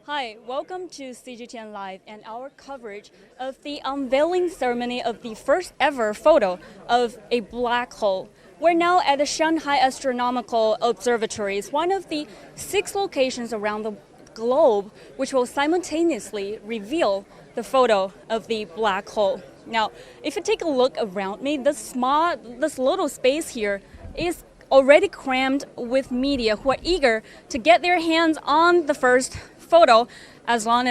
Hi, welcome to CGTN Live and our coverage of the unveiling ceremony of the first ever photo of a black hole. We're now at the Shanghai Astronomical Observatory. It's one of the 6 locations around the globe which will simultaneously reveal the photo of the black hole. Now, if you take a look around me, this little space here is already crammed with media who are eager to get their hands on the first photo as soon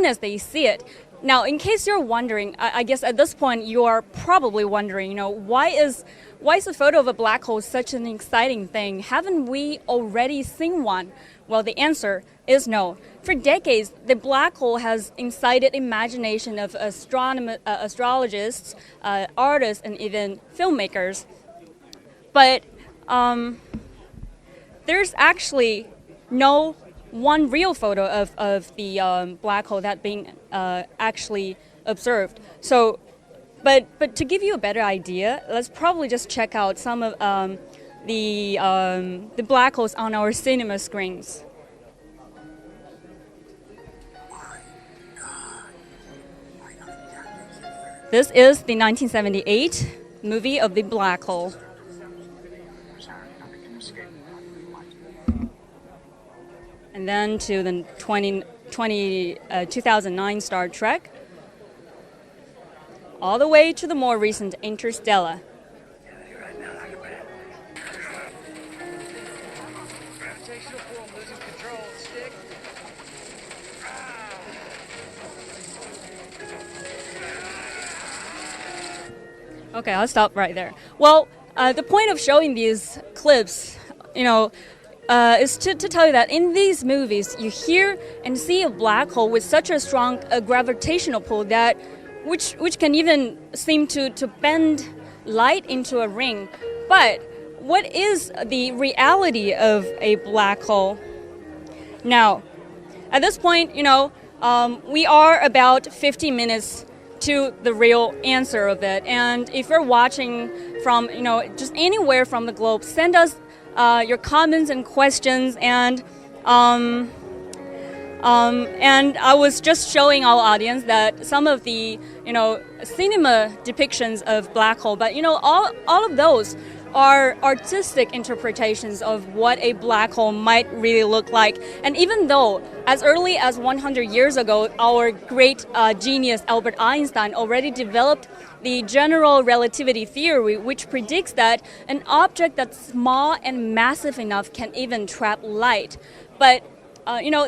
as they see it. Now, in case you're wondering, I guess at this point you are probably wondering, why is the photo of a black hole such an exciting thing? Haven't we already seen one? Well, the answer is no. For decades, the black hole has incited imagination of astrologists, artists, and even filmmakers. But there's actually no one real photo of the black hole that being actually observed. So, but to give you a better idea, let's probably just check out some of the black holes on our cinema screens. This is the 1978 movie of the black hole. And then to the 2009 Star Trek, all the way to the more recent Interstellar. Okay, I'll stop right there. Well, the point of showing these clips, is to tell you that in these movies, you hear and see a black hole with such a strong gravitational pull that which can even seem to bend light into a ring. But what is the reality of a black hole? Now, at this point, we are about 50 minutes to the real answer of it. And if you're watching from, just anywhere from the globe, send us your comments and questions, and I was just showing our audience that some of the cinema depictions of black hole, but all of those are artistic interpretations of what a black hole might really look like. And even though as early as 100 years ago, our great genius Albert Einstein already developed the general relativity theory, which predicts that an object that's small and massive enough can even trap light. But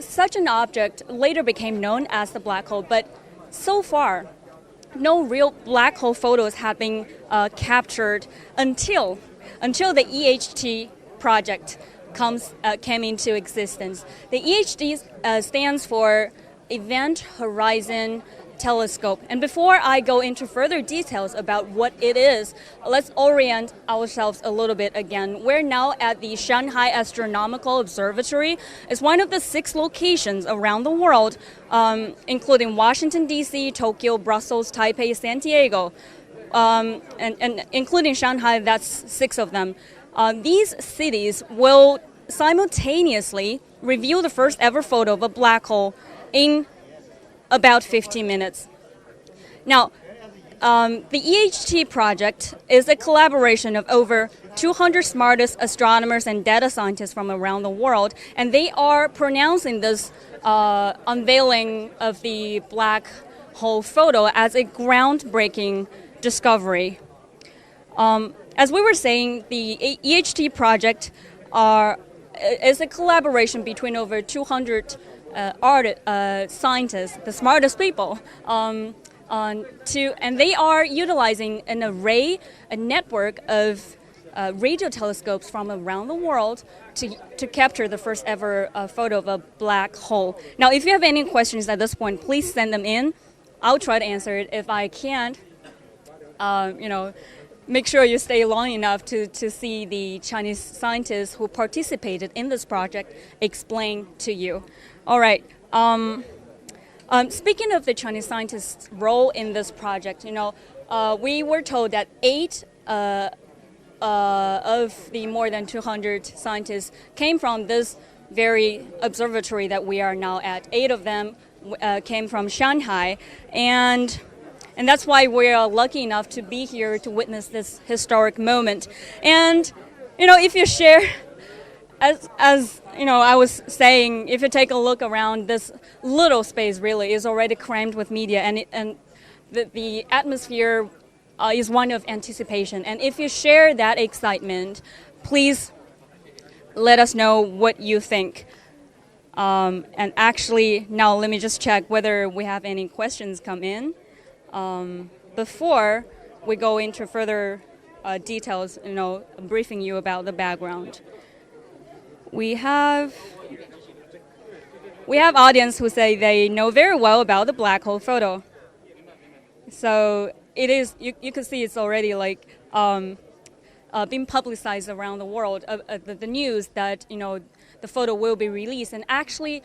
such an object later became known as the black hole. But so far, no real black hole photos have been captured until the EHT project came into existence. The EHT stands for Event Horizon Telescope. And before I go into further details about what it is, let's orient ourselves a little bit again. We're now at the Shanghai Astronomical Observatory. It's one of the 6 locations around the world, including Washington D.C, Tokyo, Brussels, Taipei, Santiago, and including Shanghai. That's 6 of them. These cities will simultaneously reveal the first ever photo of a black hole in about 15 minutes. Now, the EHT project is a collaboration of over 200 smartest astronomers and data scientists from around the world, and they are pronouncing this unveiling of the black hole photo as a groundbreaking discovery. As we were saying, the EHT project is a collaboration between over 200 scientists, the smartest people, and they are utilizing a network of radio telescopes from around the world to capture the first ever photo of a black hole. Now, if you have any questions at this point, please send them in. I'll try to answer it. If I can't, make sure you stay long enough to see the Chinese scientists who participated in this project explain to you. All right. Speaking of the Chinese scientists' role in this project, we were told that 8 of the more than 200 scientists came from this very observatory that we are now at. 8 of them came from Shanghai, and that's why we are lucky enough to be here to witness this historic moment. And if you share, as I was saying, if you take a look around, this little space really is already crammed with media, and the atmosphere is one of anticipation. And if you share that excitement, please let us know what you think. And actually, now let me just check whether we have any questions come in before we go into further details, briefing you about the background. We have audience who say they know very well about the black hole photo. So it is, you can see it's already like being publicized around the world, the news that the photo will be released. And actually,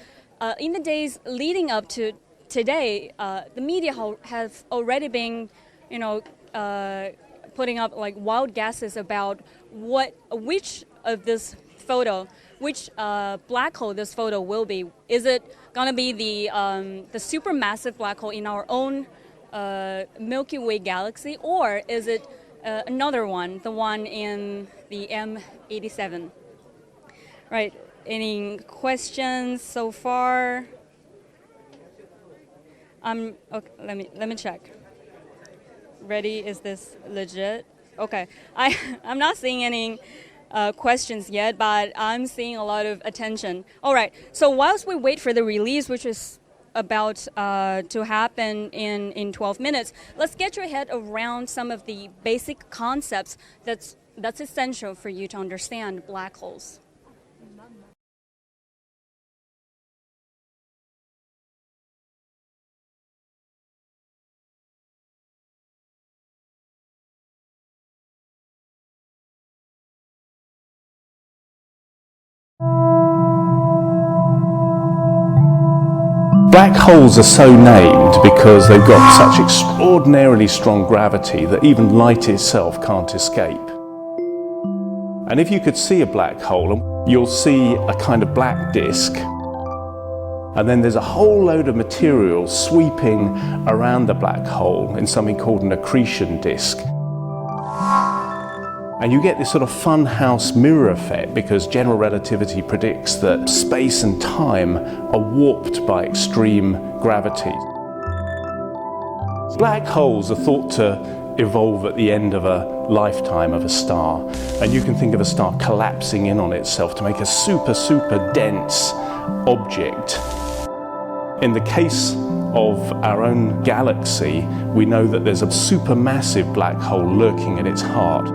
in the days leading up to today, the media has already been putting up like wild guesses about which of this photo, which black hole this photo will be. Is it gonna be the supermassive black hole in our own Milky Way galaxy, or is it another one, the one in the M87? Right. Any questions so far? Okay, let me check. Ready? Is this legit? Okay. I'm not seeing any questions yet, but I'm seeing a lot of attention. All right. So whilst we wait for the release, which is about to happen in 12 minutes, let's get your head around some of the basic concepts that's essential for you to understand black holes. Black holes are so named because they've got such extraordinarily strong gravity that even light itself can't escape. And if you could see a black hole, you'll see a kind of black disk, and then there's a whole load of material sweeping around the black hole in something called an accretion disk. And you get this sort of funhouse mirror effect because general relativity predicts that space and time are warped by extreme gravity. Black holes are thought to evolve at the end of a lifetime of a star, and you can think of a star collapsing in on itself to make a super, super dense object. In the case of our own galaxy, we know that there's a supermassive black hole lurking at its heart.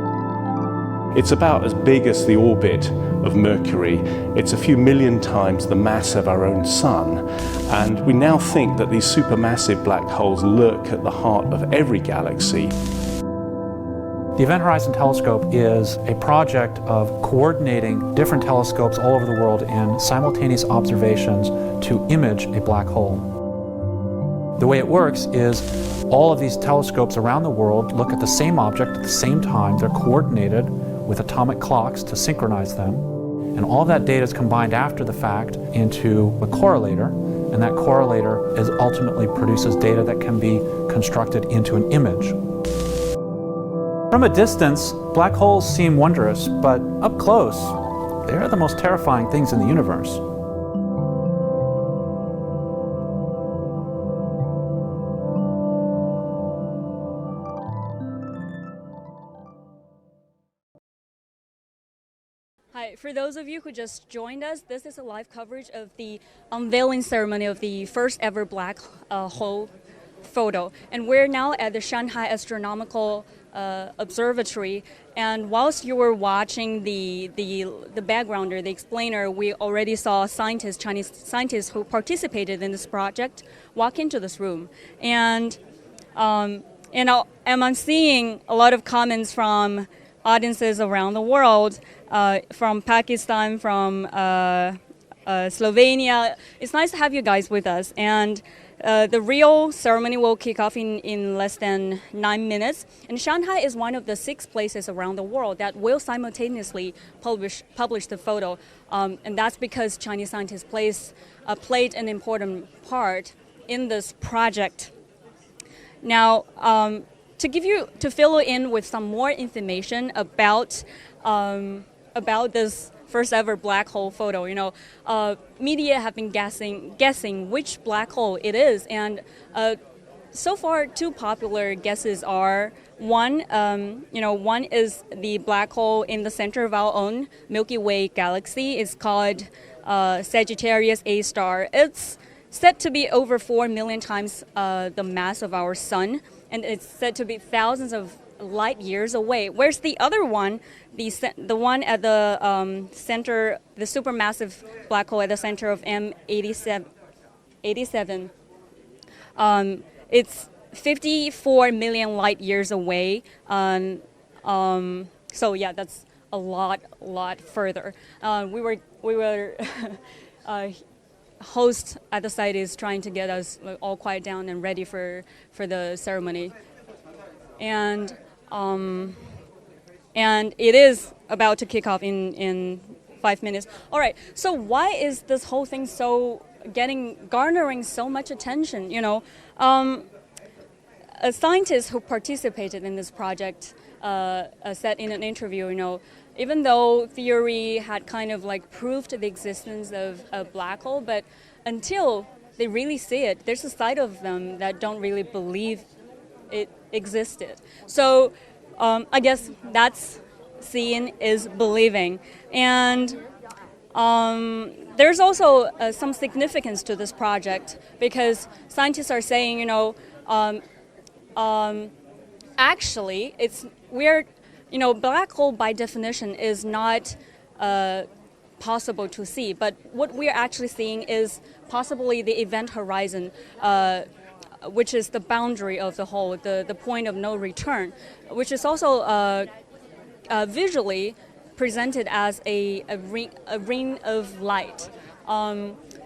It's about as big as the orbit of Mercury. It's a few million times the mass of our own sun. And we now think that these supermassive black holes lurk at the heart of every galaxy. The Event Horizon Telescope is a project of coordinating different telescopes all over the world in simultaneous observations to image a black hole. The way it works is all of these telescopes around the world look at the same object at the same time. They're coordinated with atomic clocks to synchronize them. And all of that data is combined after the fact into a correlator, and that correlator ultimately produces data that can be constructed into an image. From a distance, black holes seem wondrous, but up close, they're the most terrifying things in the universe. Hi, for those of you who just joined us, this is a live coverage of the unveiling ceremony of the first ever black hole photo. And we're now at the Shanghai Astronomical Observatory. And whilst you were watching the backgrounder, the explainer, we already saw Chinese scientists who participated in this project walk into this room. And I'm seeing a lot of comments from audiences around the world, from Pakistan, from Slovenia. It's nice to have you guys with us. And The real ceremony will kick off in less than 9 minutes. And Shanghai is one of the 6 places around the world that will simultaneously publish the photo. And that's because Chinese scientists played an important part in this project. Now, to fill in with some more information about this first ever black hole photo, media have been guessing which black hole it is, and so far 2 popular guesses are one is the black hole in the center of our own Milky Way galaxy. It's called Sagittarius A star. It's said to be over 4 million times the mass of our sun, and it's said to be thousands of light years away. Whereas the other one, the one at the center, the supermassive black hole at the center of M87, it's 54 million light years away. So yeah, that's a lot further. We were host at the site is trying to get us all quiet down and ready for the ceremony, and it is about to kick off in 5 minutes. All right. So why is this whole thing garnering so much attention? A scientist who participated in this project said in an interview, even though theory had kind of like proved the existence of a black hole, but until they really see it, there's a side of them that don't really believe it existed. So I guess that's seeing is believing. And there's also some significance to this project, because scientists are saying, actually, black hole by definition is not possible to see, but what we're actually seeing is possibly the event horizon, which is the boundary of the hole, the point of no return, which is also visually presented as a ring of light.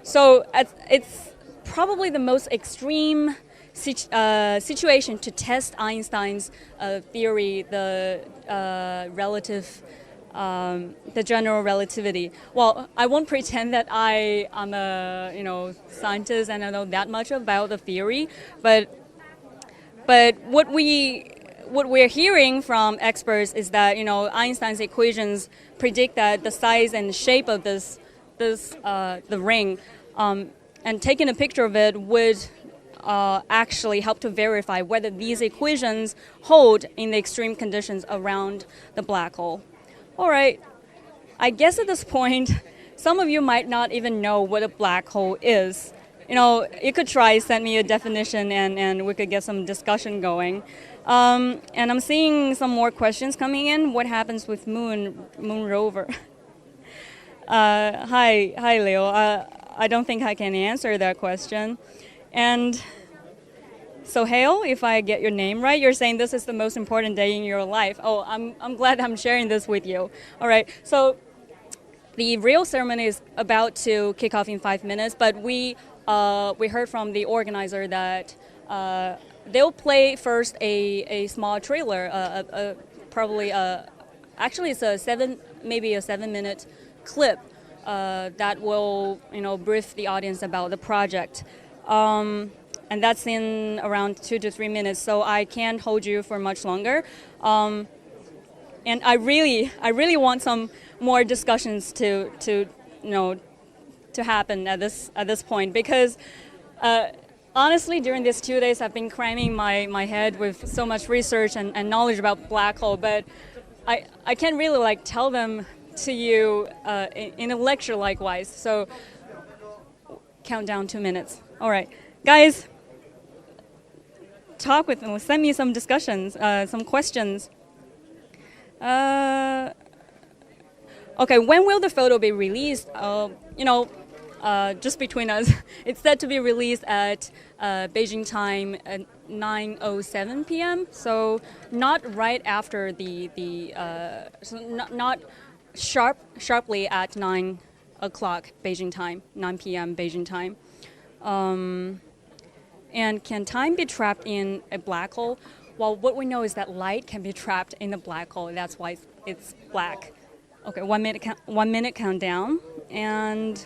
So it's probably the most extreme situation to test Einstein's theory, the general relativity. Well, I won't pretend that I'm a scientist and I know that much about the theory, but what we're hearing from experts is that Einstein's equations predict that the size and shape of the ring, and taking a picture of it would actually help to verify whether these equations hold in the extreme conditions around the black hole. All right, I guess at this point, some of you might not even know what a black hole is. You could send me a definition and we could get some discussion going. And I'm seeing some more questions coming in. What happens with moon rover? Hi, Leo. I don't think I can answer that question. And so, Hale, if I get your name right, you're saying this is the most important day in your life. Oh, I'm glad I'm sharing this with you. All right. So the real ceremony is about to kick off in 5 minutes, but we heard from the organizer that they'll play first a small trailer, actually it's maybe a 7-minute clip that will brief the audience about the project. And that's in around 2 to 3 minutes, so I can't hold you for much longer. And I really want some more discussions to happen at this point, because honestly, during these 2 days, I've been cramming my head with so much research and knowledge about black hole, but I can't really tell them to you in a lecture likewise. So count down 2 minutes. All right, guys. Talk with them. Send me some discussions, some questions. Okay, when will the photo be released? Just between us, it's set to be released at Beijing time at 9:07 p.m. So not right after not sharply at 9 o'clock Beijing time, 9 p.m. Beijing time. And can time be trapped in a black hole? Well, what we know is that light can be trapped in a black hole. That's why it's black. Okay, 1 minute countdown. And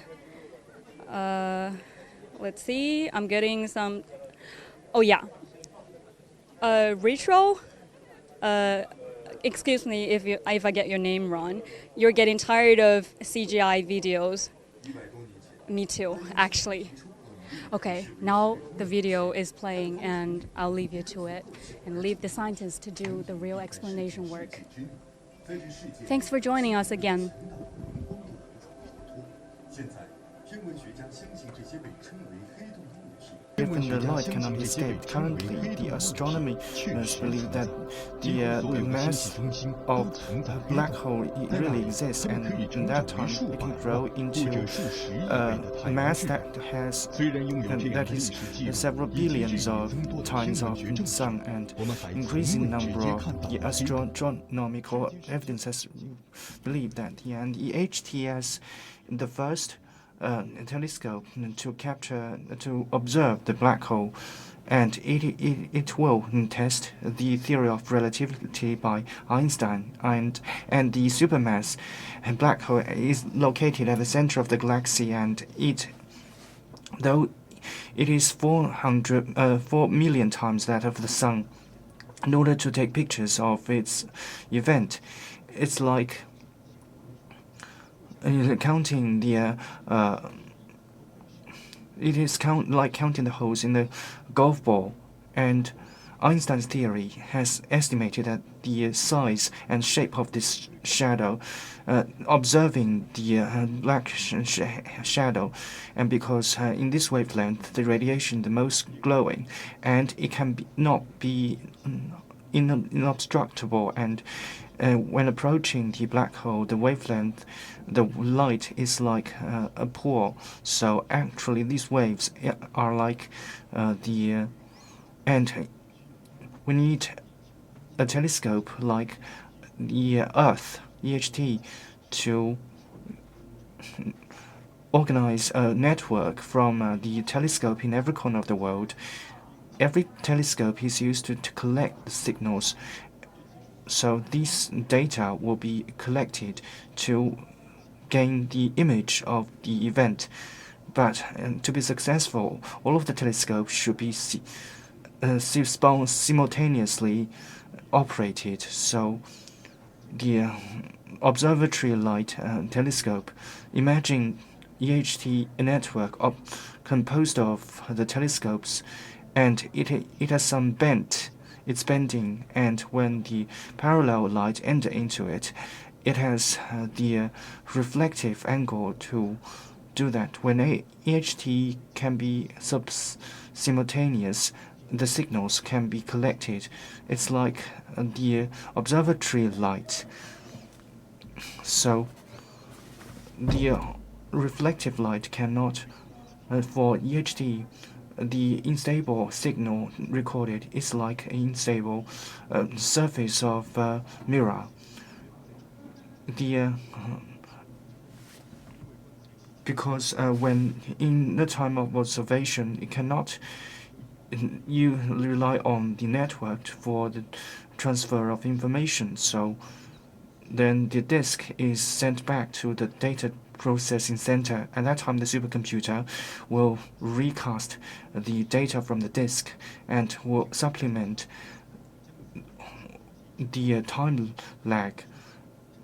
let's see, I'm getting some. Oh, yeah. Retro, excuse me if I get your name wrong. You're getting tired of CGI videos. Me too, actually. Okay, now the video is playing and I'll leave you to it and leave the scientists to do the real explanation work. Thanks for joining us again. Even the light cannot be escaped. Currently, the astronomers believe that the mass of a black hole really exists, and in that time it can grow into a mass that is several billions of times of the sun, and increasing number of the astronomical evidences believe that. And the HTS, the first telescope to observe the black hole, and it will test the theory of relativity by Einstein, and the supermass black hole is located at the center of the galaxy, and though it is 4 million times that of the sun. In order to take pictures of its event, it's like counting the like counting the holes in the golf ball, and Einstein's theory has estimated that the size and shape of this shadow, observing the black shadow, and because in this wavelength the radiation the most glowing, and it can not be inobstructable, and when approaching the black hole, the wavelength, the light is like a pool. So actually, these waves are like and we need a telescope like the Earth, EHT, to organize a network from the telescope in every corner of the world. Every telescope is used to collect the signals. So these data will be collected to gain the image of the event. But to be successful, all of the telescopes should be simultaneously operated. So the observatory light telescope, imagine EHT network composed of the telescopes, and it has some bent. It's bending, and when the parallel light enter into it, it has the reflective angle to do that. When EHT can be simultaneous, the signals can be collected. It's like the observatory light. So the reflective light cannot, for EHT, the unstable signal recorded is like an unstable surface of mirror. Because when in the time of observation, it cannot. You rely on the network for the transfer of information. So then the disk is sent back to the data processing center. At that time, the supercomputer will recast the data from the disk and will supplement the time lag,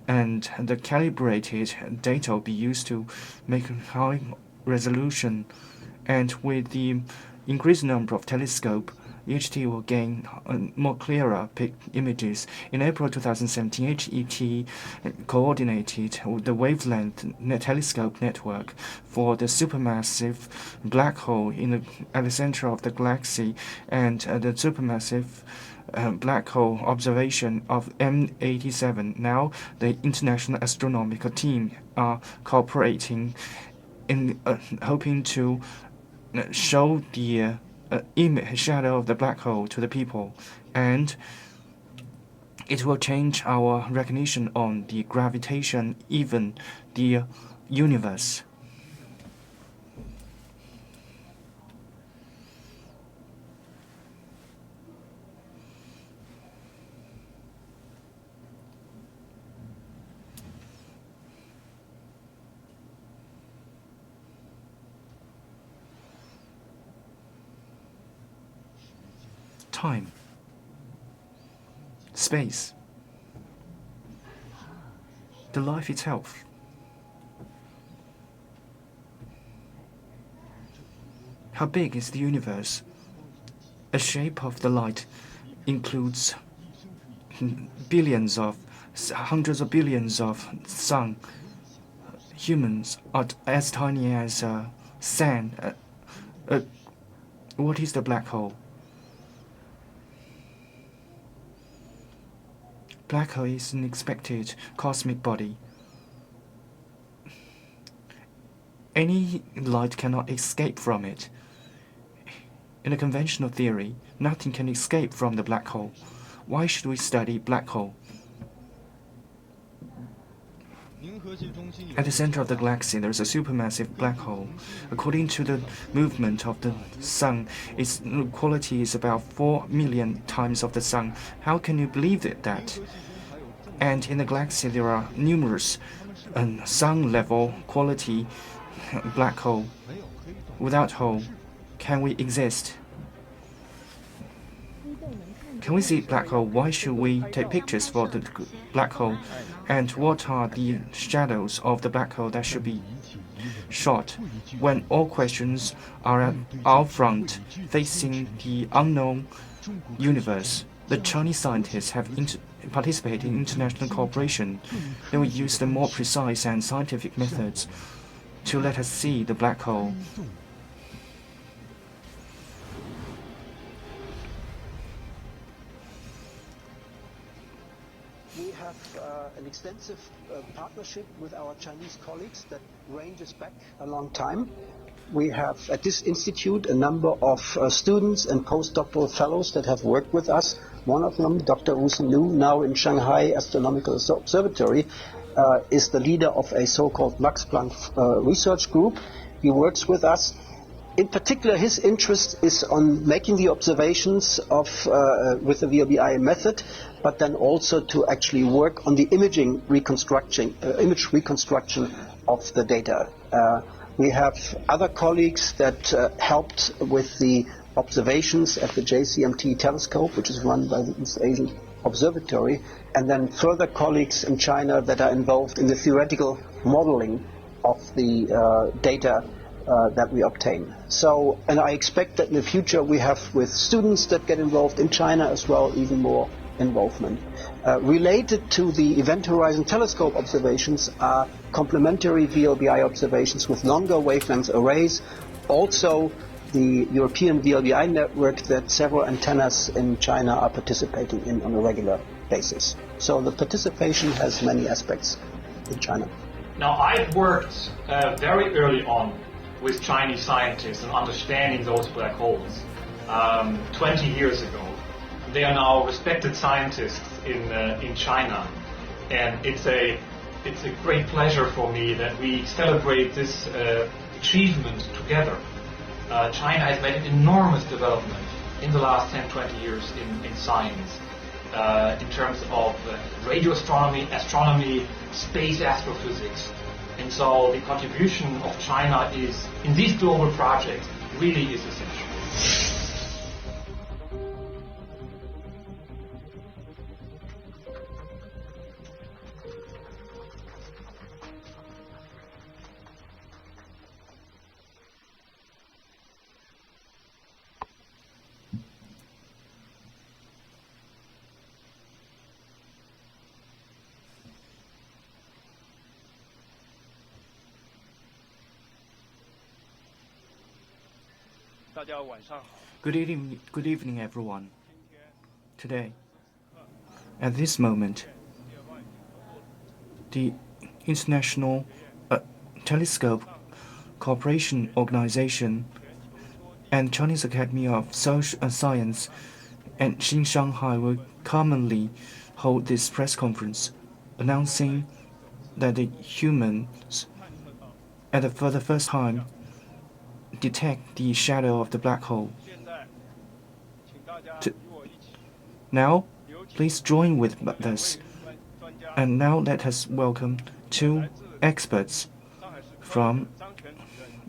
and the calibrated data will be used to make high resolution. And with the increased number of telescopes, EHT will gain more clearer images. In April 2017, HET coordinated the wavelength telescope network for the supermassive black hole at the center of the galaxy, and the supermassive black hole observation of M87. Now, the International Astronomical Team are cooperating in hoping to show the shadow of the black hole to the people, and it will change our recognition on the gravitation, even the universe. time, space, the life itself. How big is the universe? A shape of the light includes billions of, hundreds of billions of sun. Humans are as tiny as sand. What is the black hole? Black hole is an expected cosmic body. Any light cannot escape from it. In a conventional theory, nothing can escape from the black hole. Why should we study black hole? At the center of the galaxy, there is a supermassive black hole. According to the movement of the sun, its quality is about 4 million times of the sun. How can you believe that? And in the galaxy, there are numerous sun-level quality black hole. Without hole, can we exist? Can we see black hole? Why should we take pictures for the black hole? And what are the shadows of the black hole that should be shot? When all questions are at our front, facing the unknown universe, the Chinese scientists have participated in international cooperation. They will use the more precise and scientific methods to let us see the black hole. We have an extensive partnership with our Chinese colleagues that ranges back a long time. We have at this institute a number of students and postdoctoral fellows that have worked with us. One of them, Dr. Wu Lu, now in Shanghai Astronomical Observatory, is the leader of a so-called Max Planck research group. He works with us. In particular, his interest is on making the observations of with the VLBI method, but then also to actually work on the image reconstruction of the data. We have other colleagues that helped with the observations at the JCMT telescope, which is run by the East Asian Observatory, and then further colleagues in China that are involved in the theoretical modeling of the data that we obtain. So, and I expect that in the future we have, with students that get involved in China as well, even more involvement. Related to the Event Horizon Telescope observations are complementary VLBI observations with longer wavelength arrays, also the European VLBI network that several antennas in China are participating in on a regular basis. So the participation has many aspects in China. Now, I've worked very early on with Chinese scientists and understanding those black holes 20 years ago. They are now respected scientists in China, and it's a great pleasure for me that we celebrate this achievement together. China has made an enormous development in the last 10-20 years in science, in terms of radio astronomy, space astrophysics. And so the contribution of China is, in these global projects, really is essential. 大家晚上好。 Good evening, everyone. Today, at this moment, the International Telescope Cooperation Organization and Chinese Academy of Science and in Shanghai will commonly hold this press conference, announcing that the humans, for the first time, detect the shadow of the black hole. Now, please join with us. And now let us welcome two experts from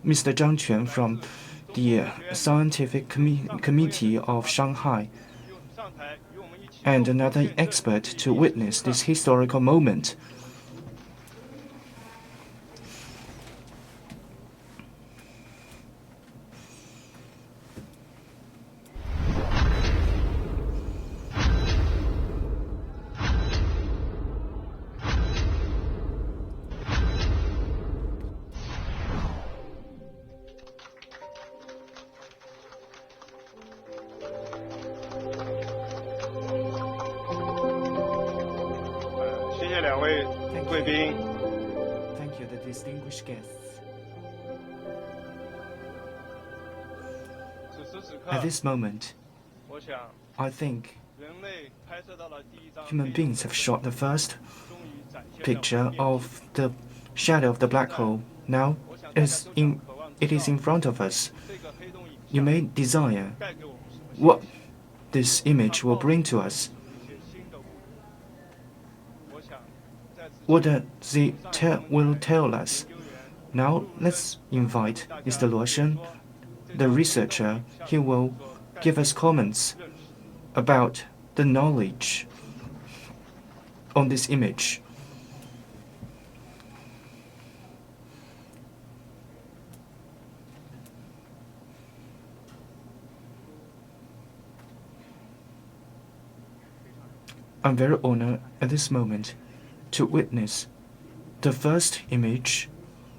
Mr. Zhang Quan from the Scientific Committee of Shanghai and another expert to witness this historical moment. Thank you, the distinguished guests. At this moment, I think human beings have shot the first picture of the shadow of the black hole. Now it is in front of us. You may desire what this image will bring to us. What does it will tell us? Now let's invite Mr. Luo Shen, the researcher. He will give us comments about the knowledge on this image. I'm very honored at this moment to witness the first image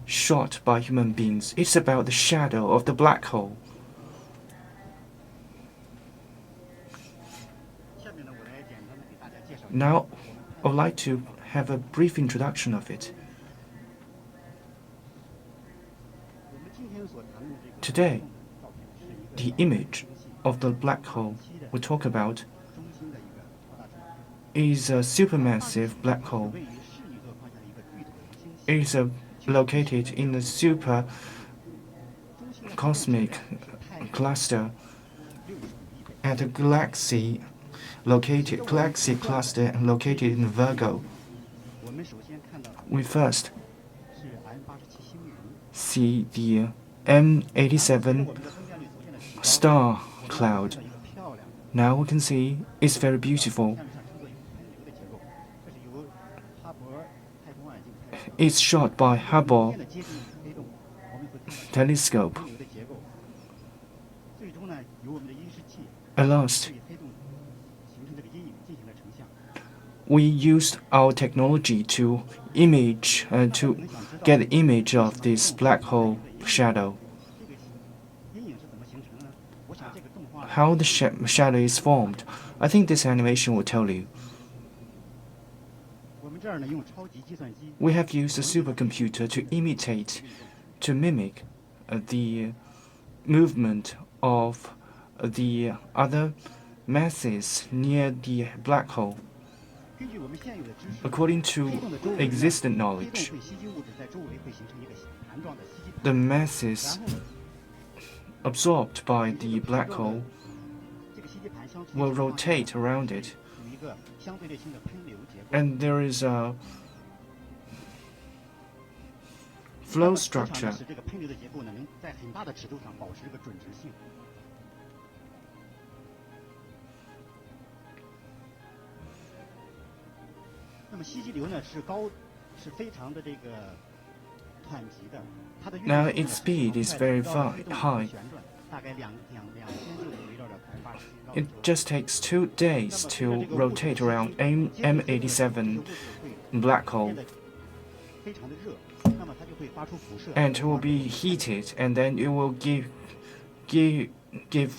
shot by human beings. It's about the shadow of the black hole. Now, I would like to have a brief introduction of it. Today, the image of the black hole we talk about is a supermassive black hole. It is located in the super cosmic cluster at a galaxy cluster located in Virgo. We first see the M87 star cloud. Now we can see it's very beautiful. It's shot by Hubble telescope. At last, we used our technology to get the image of this black hole shadow. How the shadow is formed, I think this animation will tell you. We have used a supercomputer to mimic the movement of the other masses near the black hole. According to existing knowledge, the masses absorbed by the black hole will rotate around it, and there is a flow structure. Now its speed is very high. It just takes 2 days to rotate around M87 black hole. And it will be heated, and then it will give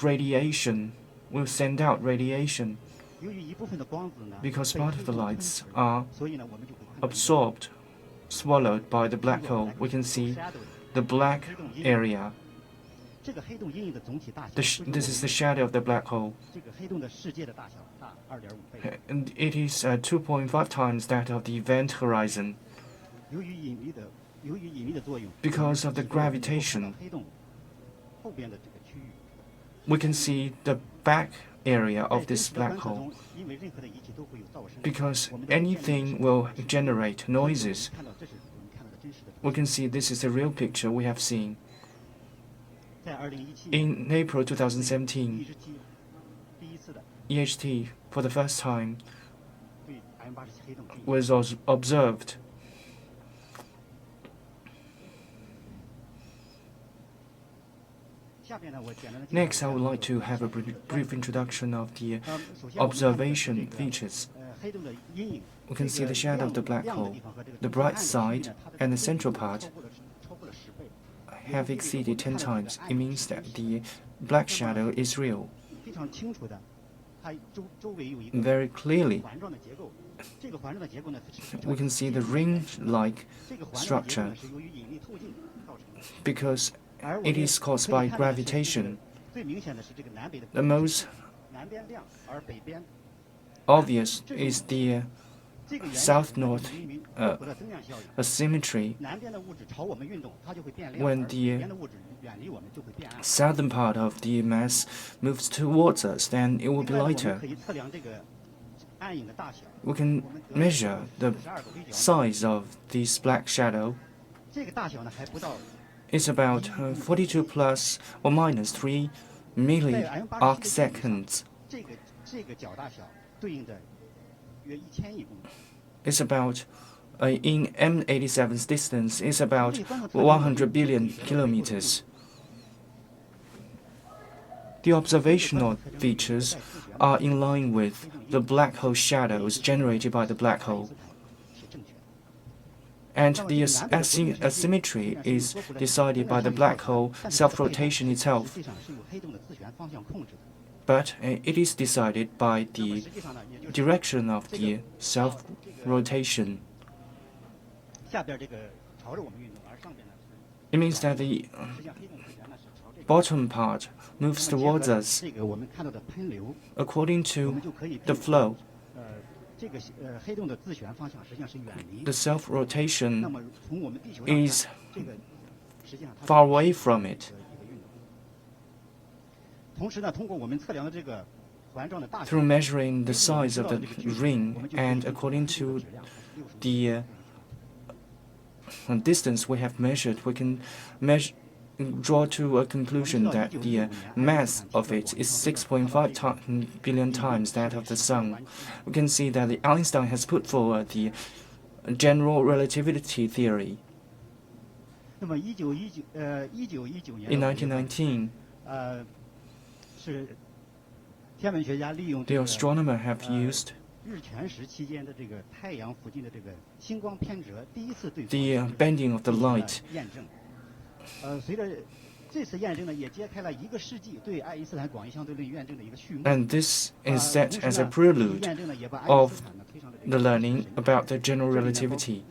radiation, will send out radiation. Because part of the lights are absorbed, swallowed by the black hole, we can see the black area. This is the shadow of the black hole. And it is 2.5 times that of the event horizon. Because of the gravitation, we can see the back area of this black hole. Because anything will generate noises. We can see this is a real picture we have seen. In April 2017, EHT for the first time was observed. Next, I would like to have a brief introduction of the observation features. We can see the shadow of the black hole. The bright side and the central part have exceeded 10 times. It means that the black shadow is real. Very clearly, we can see the ring-like structure because it is caused by gravitation. The most obvious is the south-north asymmetry. When the southern part of the mass moves towards us, then it will be lighter. We can measure the size of this black shadow. It's about 42 plus or minus 3 milliarcseconds. It's about, in M87's distance, it's about 100 billion kilometers. The observational features are in line with the black hole shadows generated by the black hole. And the asymmetry is decided by the black hole self-rotation itself. But it is decided by the direction of the self-rotation. It means that the bottom part moves towards us according to the flow. The self-rotation is far away from it. Through measuring the size of the ring and according to the distance we have measured, we can draw to a conclusion that the mass of it is 6.5 billion times that of the Sun. We can see that Einstein has put forward the general relativity theory. In 1919, the astronomer have used the bending of the light. And this is set as a prelude of the learning about the general relativity.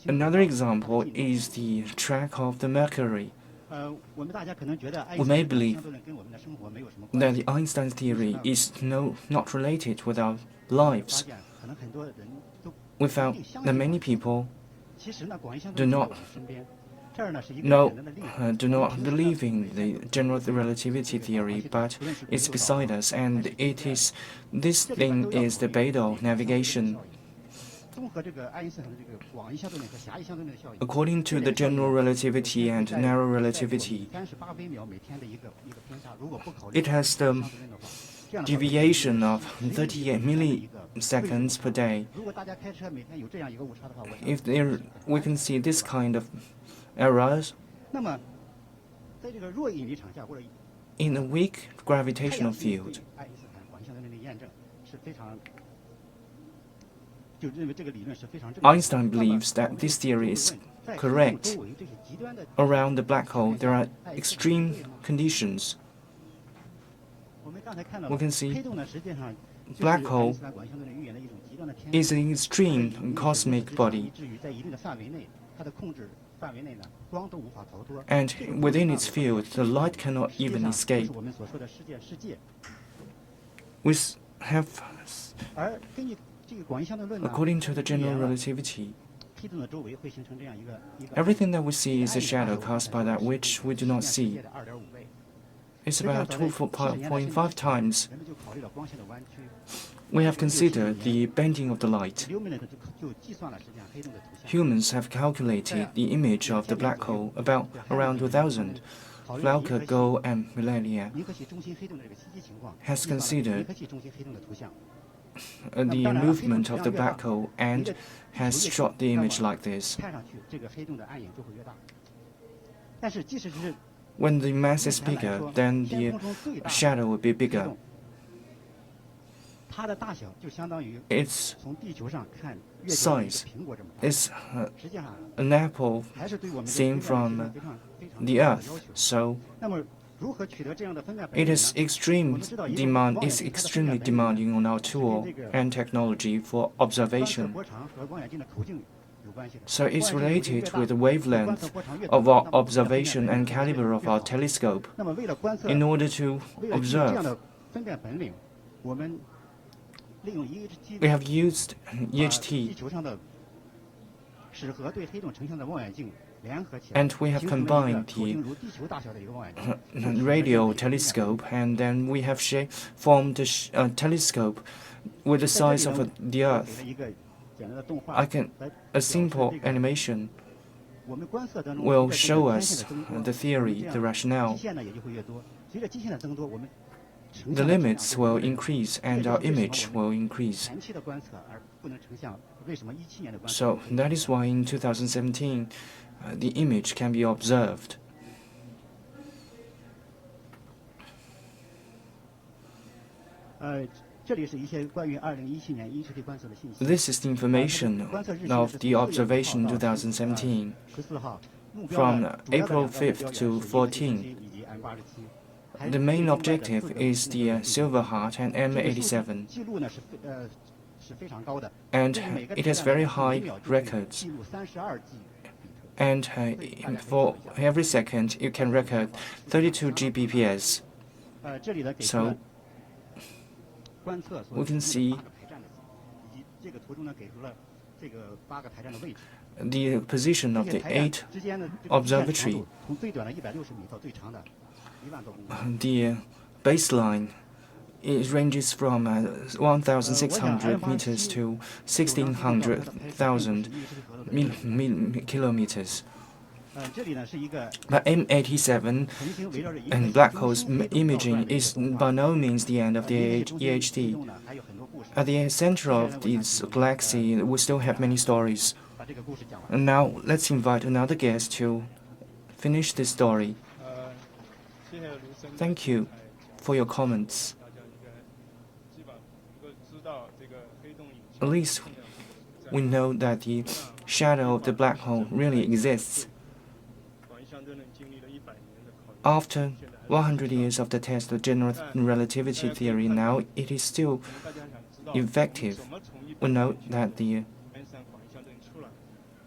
Another example is the track of the Mercury. We may believe that the Einstein's theory is not related with our lives. We found that many people do not believe in the general relativity theory, but it's beside us, and this thing is the Beidou navigation. According to the general relativity and narrow relativity, it has the deviation of 38 milliseconds per day. If we can see this kind of errors, in a weak gravitational field, Einstein believes that this theory is correct. Around the black hole, there are extreme conditions. We can see black hole is an extreme cosmic body, and within its field, the light cannot even escape. We have, according to the general relativity, everything that we see is a shadow cast by that which we do not see. It's about 2.5 times. We have considered the bending of the light. Humans have calculated the image of the black hole around 2000. Foucault, Go, and Millennia 银河系中心黑洞的这个袭击情况， has 印发了银 considered 河系中心黑洞的图像。 the movement of the black hole and has shot the image like this. 看上去这个黑洞的暗影就会越大。但是即使是 When the mass is bigger, then the shadow will be bigger. 它的大小就相当于 Its 从地球上看月球的一个 size 苹果这么大。 is 实际上 an apple 还是对我们这个 seen 分辨 from 是非常 the 高的 Earth. 要求。 So 那么如何取得这样的分辨 it 本领 is 呢？ extreme demand is extremely demanding on our tool and technology for 观测 observation. 波长和望远镜的口径有关系的。 So it's 望远镜越 related 大 with the 观 wavelength 测波长越 of 短 our 那么我们的分辨 observation 本领 and 就 caliber of 越 our 好。 telescope. 那么为了观测 In order to 为了具备这样 observe, 的分辨本领，我们利用 EHT we have used 把 EHT 地球上的尺和对黑洞成像的望远镜联合起来， and we have 形成了一 combined 个口径 the 如地球大小的一个望远镜。 radio telescope, and then we have formed a telescope with the 在这 size 里 of 呢， the 我 Earth. 给了一个简单的动画 I can 来 a 表示 simple 这个 animation 我们观测当中 will 随着这 show 个天 us 线的增多， the theory, 这 the 样 rationale. 基线呢也就会越多。随着基线的增多，我们成 The 像的质量 limits 就会 will 越高。 increase 这 and 就 our 是为什么 image 我们 will increase. 前期的观测而不能成像，为什么17年的观测 So that is why in 2017 the image can be observed. 这里是一些关于2017年英式地观测的信息。 This is the information of the observation 2017 14号，目标 from 呢主要的 April 两个目标 5th 点 to 是银河系 14. 以及 M87。 The main objective is the Silver Heart and M87, 记录呢是非常高的， and 对于每个 it 质 has 量 very 呢 high 每秒就可以 records. 记录32 G。 And for every second, you can record 32 Gbps. 这里呢给出 So 了观测所 we can 记录 see 的8个排站的以及这个图中呢给出了这个8个排站的位置。 the position 这 of 些 the 排站 8之间的这个直线长 observatory. 度从最短的160米到最长的1万多公里。 The baseline it ranges from 1,600 meters to 1,600,000 kilometers. 这里呢是一个 But M87恒星围绕着银河 and 系 black 中 holes 心黑洞 imaging 绕转 is 的一个 by no means the end of the 银河系中心黑 EHT. 洞呢还有很多故事。 At the center of this galaxy, we still have many stories. 把这个故事讲完。 And now let's invite another guest to finish this story. 谢谢卢森。 Thank you for your comments. 大家应该基本能够知道这个黑洞引 At least we know that the shadow of the black hole really exists. 广义相对论经历了100年的考验。 After 100 years of the test of general relativity theory, now it is still 大家想知道 effective. 怎么从 We know that the 100广义相对论出来，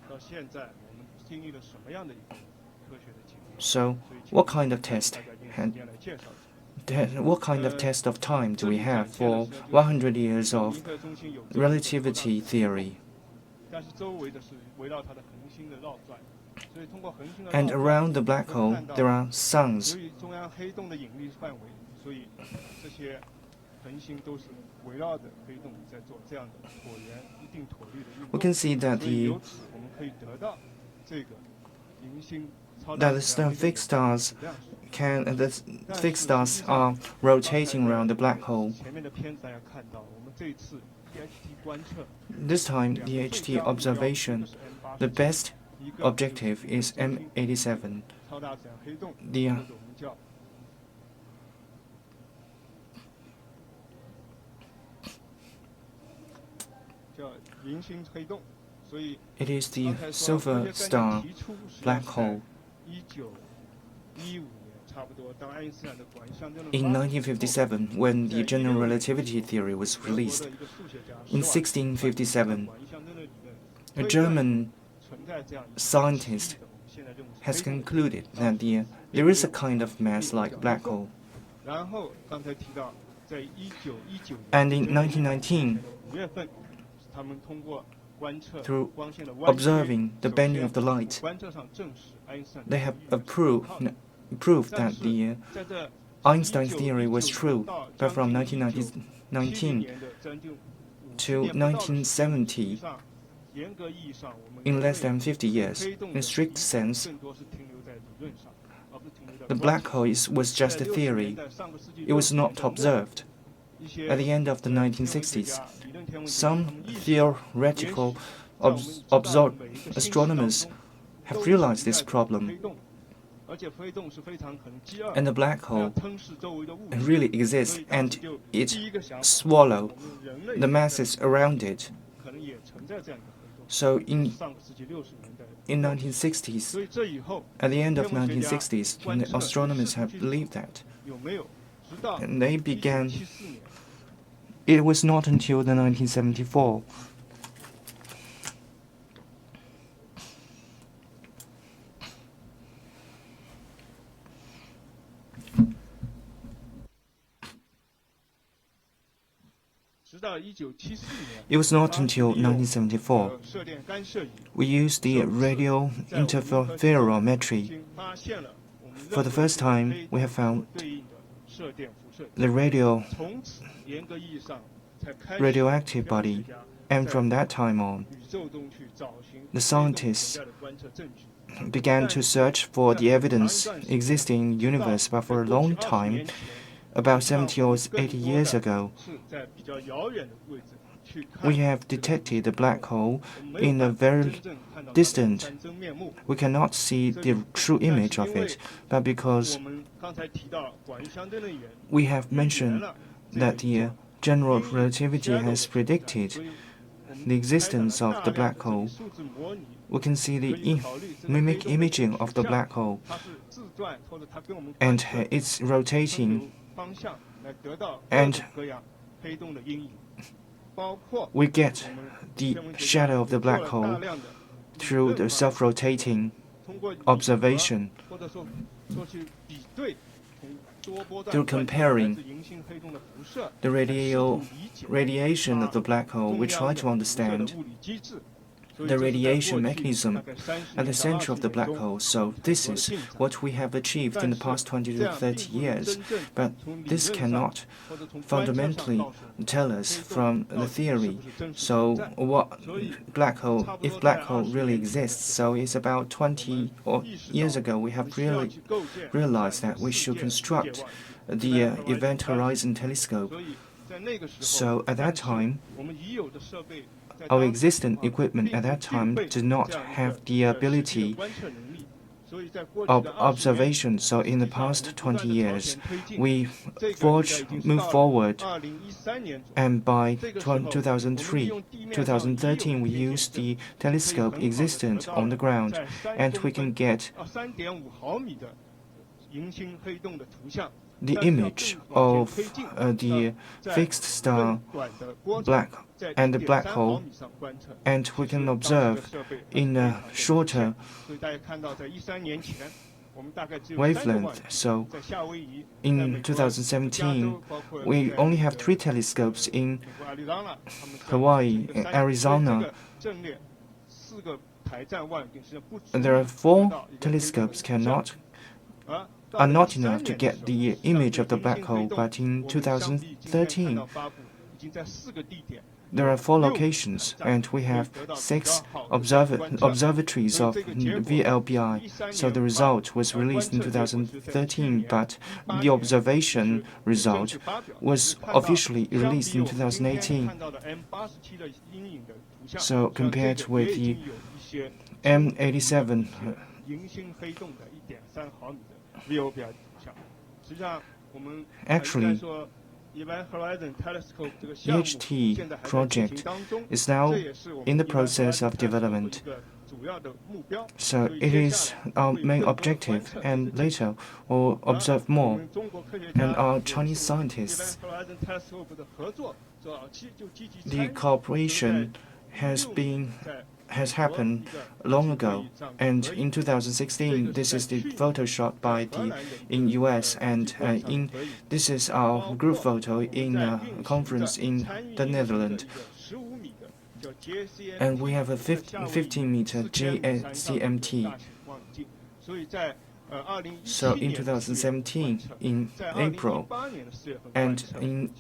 到现在我们经历了什么样的一个科学的经历？ so what kind of test 大家用时 and 间来介绍一下。 what kind of test of time do we have for 100 years of 银河中心有 relativity theory? 但是周围的是围绕它的恒星的绕转，所以通过恒星的 And 绕转 around the black hole, there are 由 suns. 于中央黑洞的引力范围，所以这些恒星都是围绕着黑洞在做这样的椭圆一定椭率的运 We 动。 can see that 所以 the 由此我们可以得到这个银星超 that 大 the 质量 fixed stars 质量数。 the fixed stars are rotating around the black hole. 前面的片子大家看到，我们这一次 EHT 观测 This time, the HT observation, the best objective is M87. 超大质量黑洞， The 或者我们叫银星黑洞，所以 it is 刚 the 才说 silver 科学家 star 提出是 black 在 hole. 1915年差不多，当爱因斯坦的广义相对论 In 发明之后 1957, when the general relativity theory was 德国的 released, 一个数学家 in 施瓦茨 1657, 广义相对论理论 a German 存在这样一个 scientist 奇异的我们现在认为是 has 黑洞 concluded that there is a kind of mass like black hole. 然后刚才提到，在1919 And 年 in 1919, 5月份，他们通过观测 through 光线的弯曲 observing the 首 bending 先 of the light, 观测上证实爱因斯坦 they have 的理论 proved 但 that 是 the 在这 Einstein's theory was true, 到 but from 将近 1919年的将近 to 50年不到的时间 1970, 上严格意义上，我们 in less than 50对 years, 黑洞 in 的 strict 理 sense, 更多是停留在理论上，而不是停留在 the black hole was just a theory. It was not observed. At the end of the 1960s, some theoretical astronomers have realized this problem. And the black hole really exists, and it swallows the masses around it. So in 1960s, at the end of 1960s, the astronomers have believed that. And they began. It was not until the 1974. It was not until 1974 we used the radio interferometry. For the first time, we have found the radioactive body, and from that time on, the scientists began to search for the evidence existing in the universe. But for a long time, about 70 or 80 years ago, we have detected the black hole in a very distant. We cannot see the true image of it, but because we have mentioned that the general relativity has predicted the existence of the black hole, we can see the mimic imaging of the black hole, and it's rotating, and we get the shadow of the black hole through the self-rotating observation. Through comparing the radiation of the black hole, we try to understand the radiation mechanism at the center of the black hole. So this is what we have achieved in the past 20 to 30 years. But this cannot fundamentally tell us from the theory. So what black hole, if black hole really exists, so it's about 20 years ago we have really realized that we should construct the Event Horizon Telescope. So at that time, our existing equipment at that time did not have the ability of observation. So in the past 20 years, we moved forward, and by 2013, we used the telescope existent on the ground, and we can get the image of the fixed star and the black hole, and we can observe in a shorter wavelength. So in 2017, we only have 3 telescopes in Hawaii, Arizona. And there are 4 telescopes are not enough to get the image of the black hole, but in 2013, there are 4 locations, and we have 6 observatories of VLBI. So the result was released in 2013, but the observation result was officially released in 2018. So compared with the M87, actually, EHT project is now in the process of development. So it is our main objective, and later we'll observe more. And our Chinese scientists, the cooperation has happened long ago, and in 2016, this is the photo shot by in US, and this is our group photo in a conference in the Netherlands. And we have a 15-meter GSCMT. So in 2017, in April, and in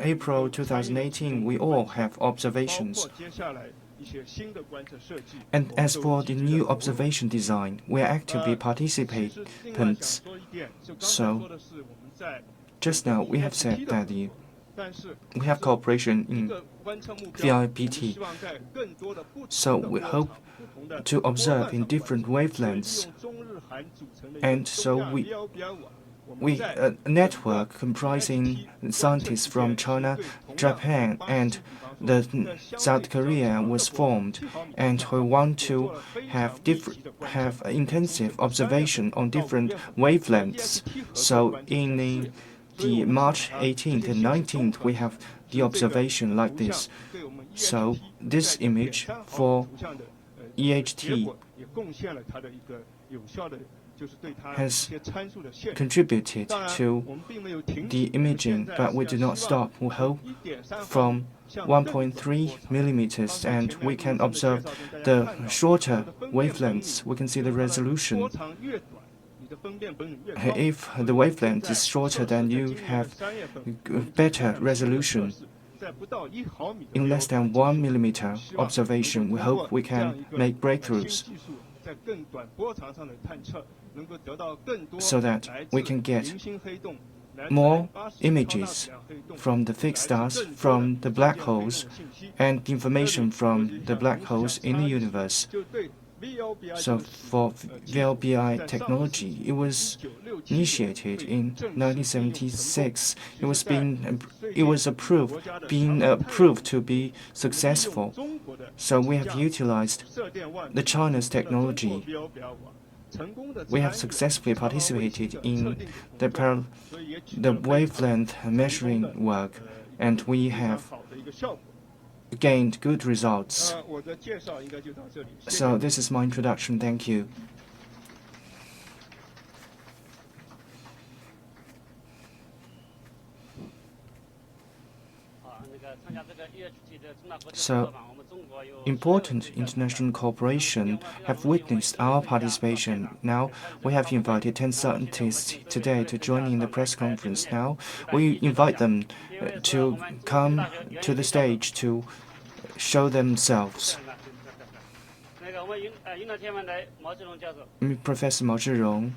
April 2018, we all have observations. And as for the new observation design, we are actively participants. So, just now we have said that we have cooperation in VLBT. So we hope to observe in different wavelengths. And so a network comprising scientists from China, Japan, and South Korea was formed, and we want to have intensive observation on different wavelengths. So in the March 18th and 19th, we have the observation like this. So this image for EHT has contributed to the imaging, but we do not stop. We hope from 1.3 millimeters, and we can observe the shorter wavelengths. We can see the resolution. If the wavelength is shorter, then you have better resolution. In less than 1 millimeter observation, we hope we can make breakthroughs so that we can get more images from the fixed stars, from the black holes, and information from the black holes in the universe. So for VLBI technology, it was initiated in 1976. It was approved to be successful. So we have utilized the China's technology. We have successfully participated in the wavelength measuring work, and we have gained good results. So this is my introduction. Thank you. So, important international cooperation have witnessed our participation. Now, we have invited 10 scientists today to join in the press conference. Now, we invite them to come to the stage to show themselves. Professor Mao Zhirong,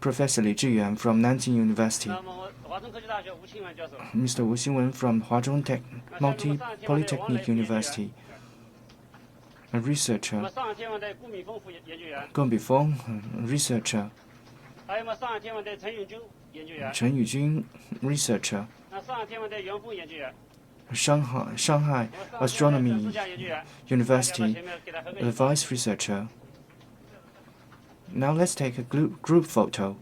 Professor Li Zhiyuan from Nanjing University, Mr. Wu Xingwen from Huazhong Polytechnic University, a researcher, Gong Bifeng, researcher, Chen Yujun, researcher, Shanghai Astronomical University, a vice researcher. Now let's take a group photo.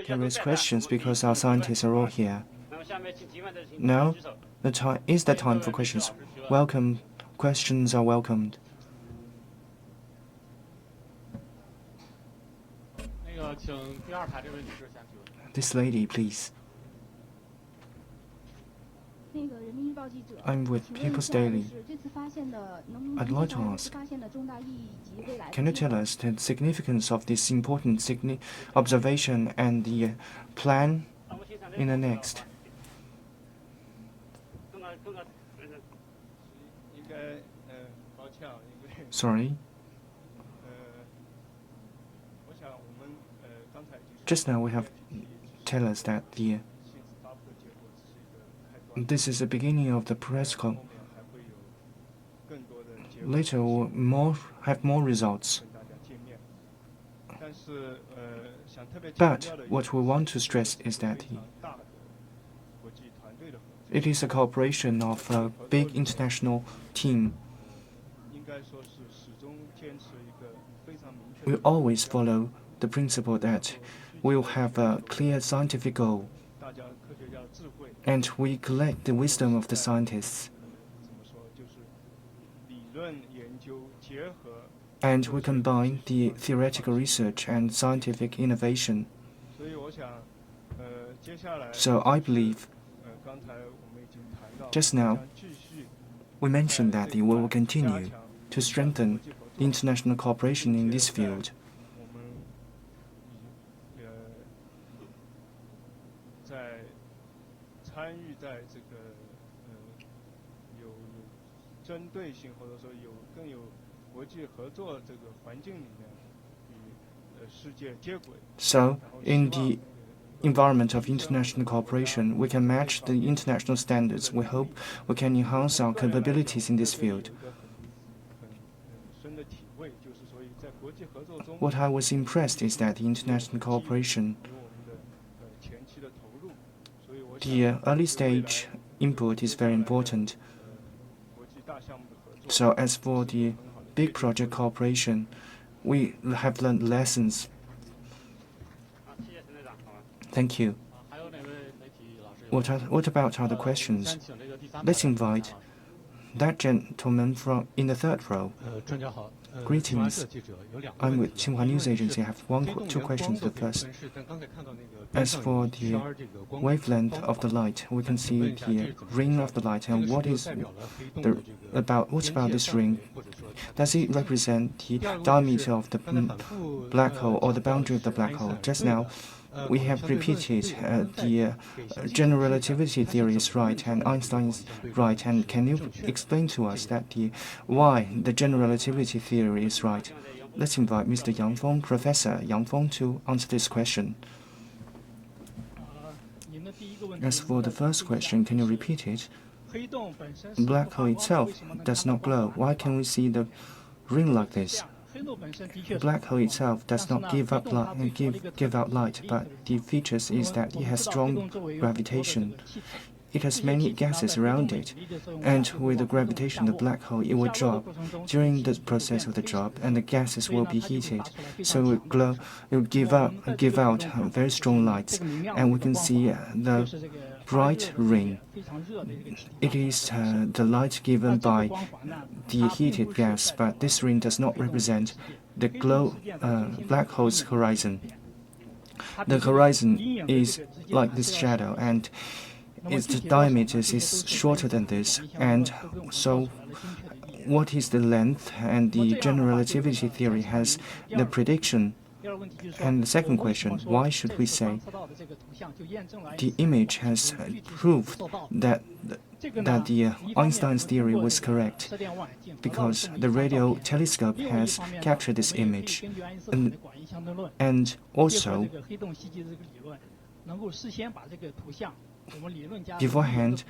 Can raise questions because our scientists are all here. Now, the time for questions. Welcome. Questions are welcomed. This lady, please. I'm with People's Daily. I'd like to ask, can you tell us the significance of this important observation and the plan in the next? Sorry? Just now we have tell us that this is the beginning of the press con. Later we'll have more results. But what we want to stress is that it is a cooperation of a big international team. We always follow the principle that we will have a clear scientific goal, and we collect the wisdom of the scientists, and we combine the theoretical research and scientific innovation. So I believe, just now, we mentioned that we will continue to strengthen international cooperation in this field. So, in the environment of international cooperation, we can match the international standards. We hope we can enhance our capabilities in this field. What I was impressed is that the international cooperation, the early stage input is very important. So as for the big project cooperation, we have learned lessons. Thank you. What about other questions? Let's invite that gentleman in the third row. Greetings. I'm with Xinhua News Agency. I have two questions. The first, as for the wavelength of the light, we can see the ring of the light, and what's about this ring? Does it represent the diameter of the black hole or the boundary of the black hole? Just now, we have repeated the general relativity theory is right and Einstein is right. And can you explain to us why the general relativity theory is right? Let's invite Mr. Yang Feng, Professor Yang Feng, to answer this question. As for the first question, can you repeat it? The black hole itself does not glow. Why can we see the ring like this? The black hole itself does not give out light, but the features is that it has strong gravitation. It has many gases around it, and with the gravitation of the black hole, it will drop during the process of the drop, and the gases will be heated, so it will glow. It will give out very strong lights, and we can see the bright ring. It is the light given by the heated gas, but this ring does not represent the black hole's horizon. The horizon is like this shadow, and its diameter is shorter than this. And so, what is the length? And the general relativity theory has the prediction. And the second question, why should we say the image has proved that the Einstein's theory was correct? Because the radio telescope has captured this image. And also, beforehand,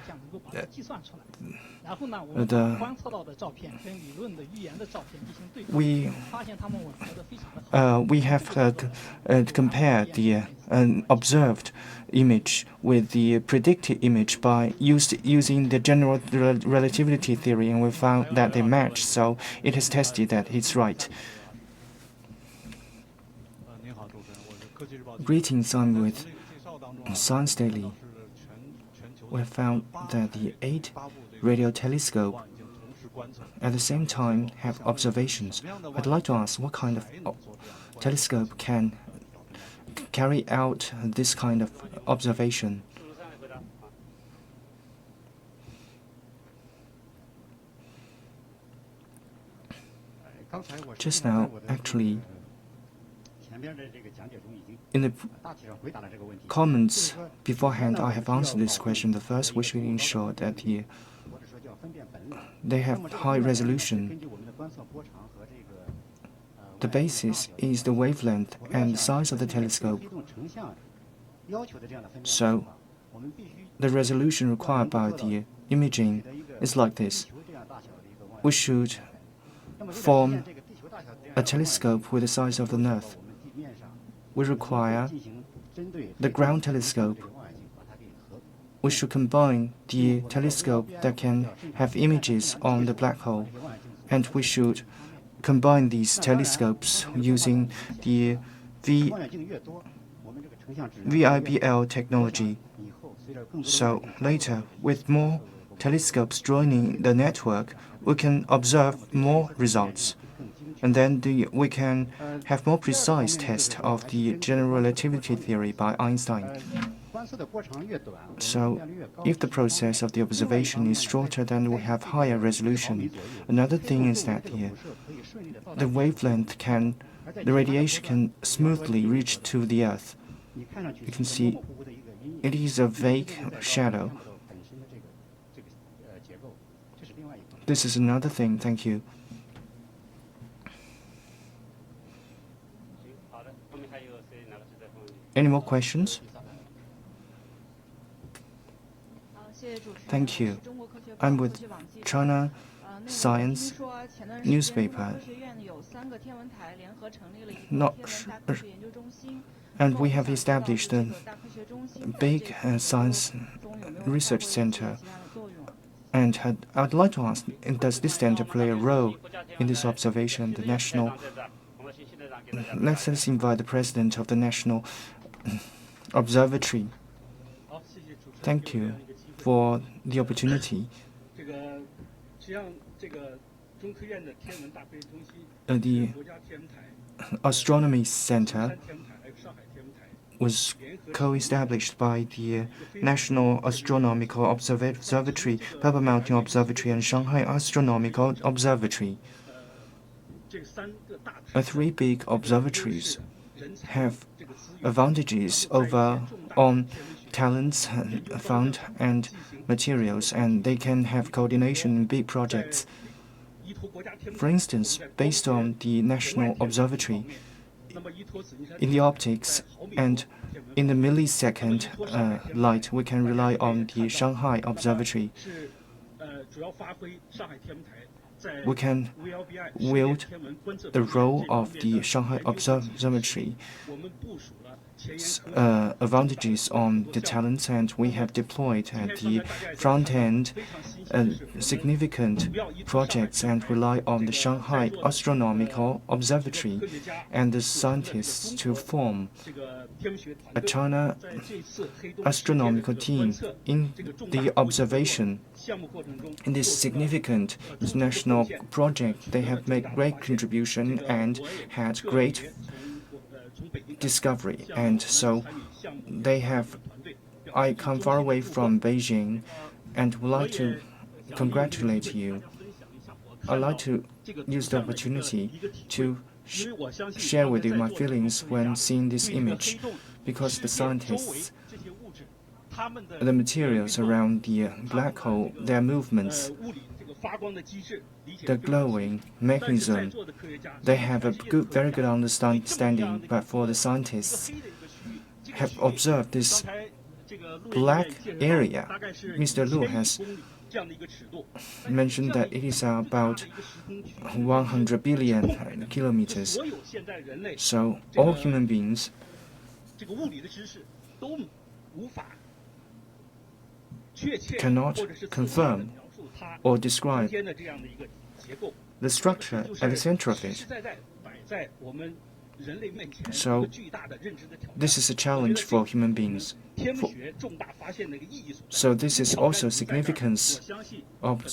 we have compared the observed image with the predicted image by using the general relativity theory, and we found that they match. So it has tested that it's right. Greetings, I'm with Science Daily. We found that the 8 radio telescope at the same time have observations. I'd like to ask what kind of telescope can carry out this kind of observation. Just now, actually, in the comments beforehand, I have answered this question. The first, we should ensure that they have high resolution. The basis is the wavelength and the size of the telescope. So, the resolution required by the imaging is like this. We should form a telescope with the size of the Earth. We require the ground telescope. We should combine the telescope that can have images on the black hole, and we should combine these telescopes using the VIBL technology. So later, with more telescopes joining the network, we can observe more results. And then we can have more precise test of the general relativity theory by Einstein. So, if the process of the observation is shorter, then we have higher resolution. Another thing is that the wavelength the radiation can smoothly reach to the Earth. You can see it is a vague shadow. This is another thing. Thank you. Any more questions? Thank you. I'm with China Science newspaper. And we have established a big science research center. And I'd like to ask, does this center play a role in this observation? The national. Let us invite the president of the National Observatory. Thank you for the opportunity. The Astronomy Center was co-established by the National Astronomical Observatory, Purple Mountain Observatory, and Shanghai Astronomical Observatory. Three big observatories have advantages on talents, fund, and materials, and they can have coordination in big projects. For instance, based on the National Observatory, in the optics and in the millisecond light, we can rely on the Shanghai Observatory. We can wield the role of the Shanghai Observatory advantages on the talents, and we have deployed at the front end significant projects and rely on the Shanghai Astronomical Observatory and the scientists to form a China astronomical team in the observation. In this significant international project, they have made great contribution and had great discovery. And so I come far away from Beijing and would like to congratulate you. I'd like to use the opportunity to share with you my feelings when seeing this image, because the scientists, the materials around the black hole, their movements, the glowing mechanism, they have a very good understanding, but for the scientists have observed this black area. Mr. Lu has mentioned that it is about 100 billion kilometers. So all human beings cannot confirm or describe the structure at the center of it. So this is a challenge for human beings. So this is also significance of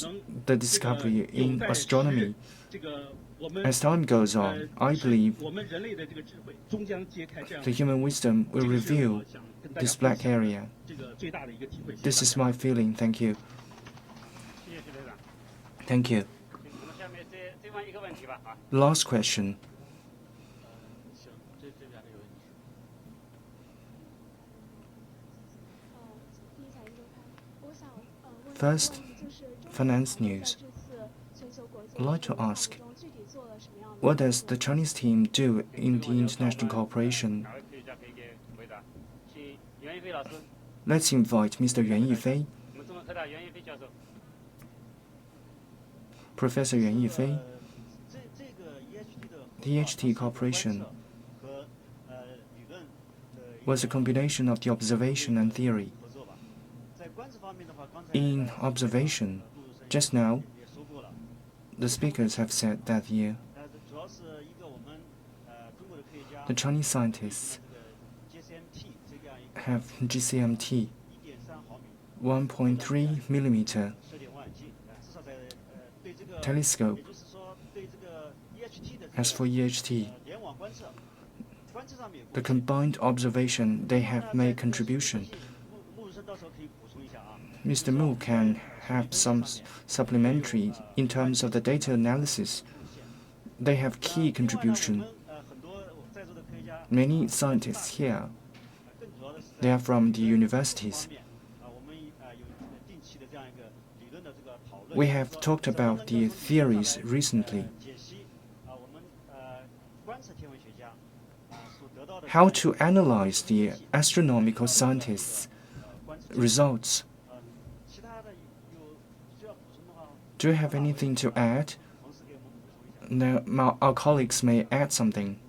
the discovery in astronomy. As time goes on, I believe the human wisdom will reveal this black area. This is my feeling. Thank you. Thank you. Last question. First, finance news. I'd like to ask, what does the Chinese team do in the international cooperation? Let's invite Mr. Yuan Yifei. Professor Yuan Yifei. The HT cooperation was a combination of the observation and theory. In observation, just now, the speakers have said that the Chinese scientists have GCMT 1.3 millimeter telescope. As for EHT, the combined observation, they have made contribution. Mr. Mu can have some supplementary in terms of the data analysis. They have key contribution. Many scientists here, they are from the universities. We have talked about the theories recently. How to analyze the astronomical scientists' results. Do you have anything to add? No, our colleagues may add something.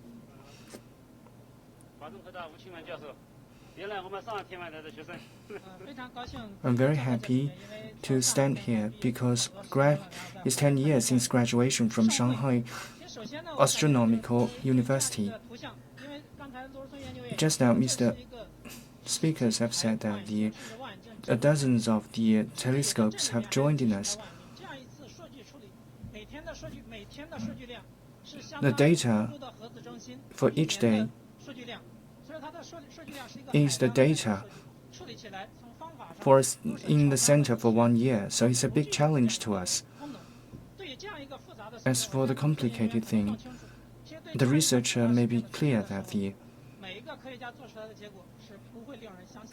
I'm very happy to stand here because it's 10 years since graduation from Shanghai Astronomical University. Just now, Mr. Speakers have said that dozens of the telescopes have joined in us. The data for each day is the data for us in the center for 1 year, so it's a big challenge to us. As for the complicated thing, the researcher may be clear that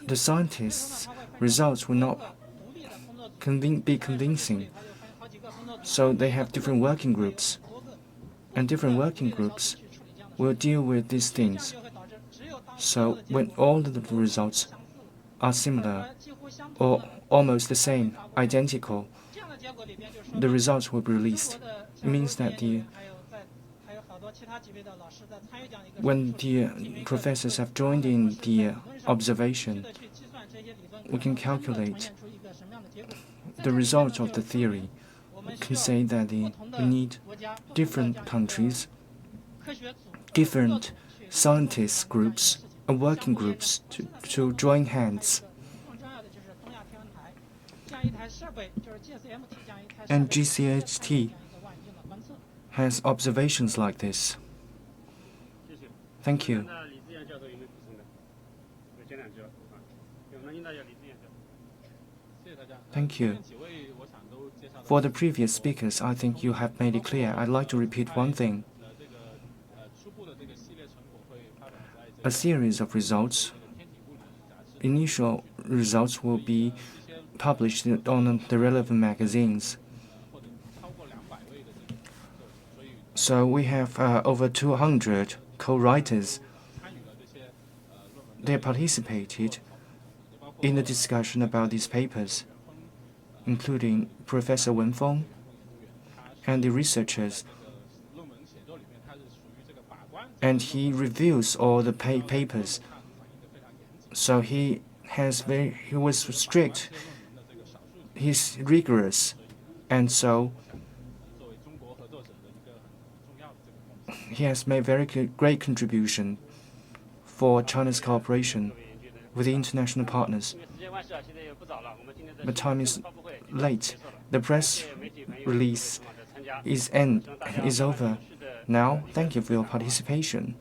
the scientists' results will not be convincing. So they have different working groups, and different working groups will deal with these things. So when all the results are similar or almost the same, identical, the results will be released. It means that when the professors have joined in the observation, we can calculate the result of the theory. We can say that we need different countries, different scientist groups and working groups to join hands. And GCHT has observations like this. Thank you. Thank you. For the previous speakers, I think you have made it clear. I'd like to repeat one thing. A series of results, initial results will be published on the relevant magazines. So we have over 200 co-writers. They participated in the discussion about these papers, including Professor Wen Feng and the researchers. And he reviews all the papers. So he was strict, he's rigorous, and so he has made very great contribution for China's cooperation with the international partners. The time is late. The press release is over. Now, thank you for your participation.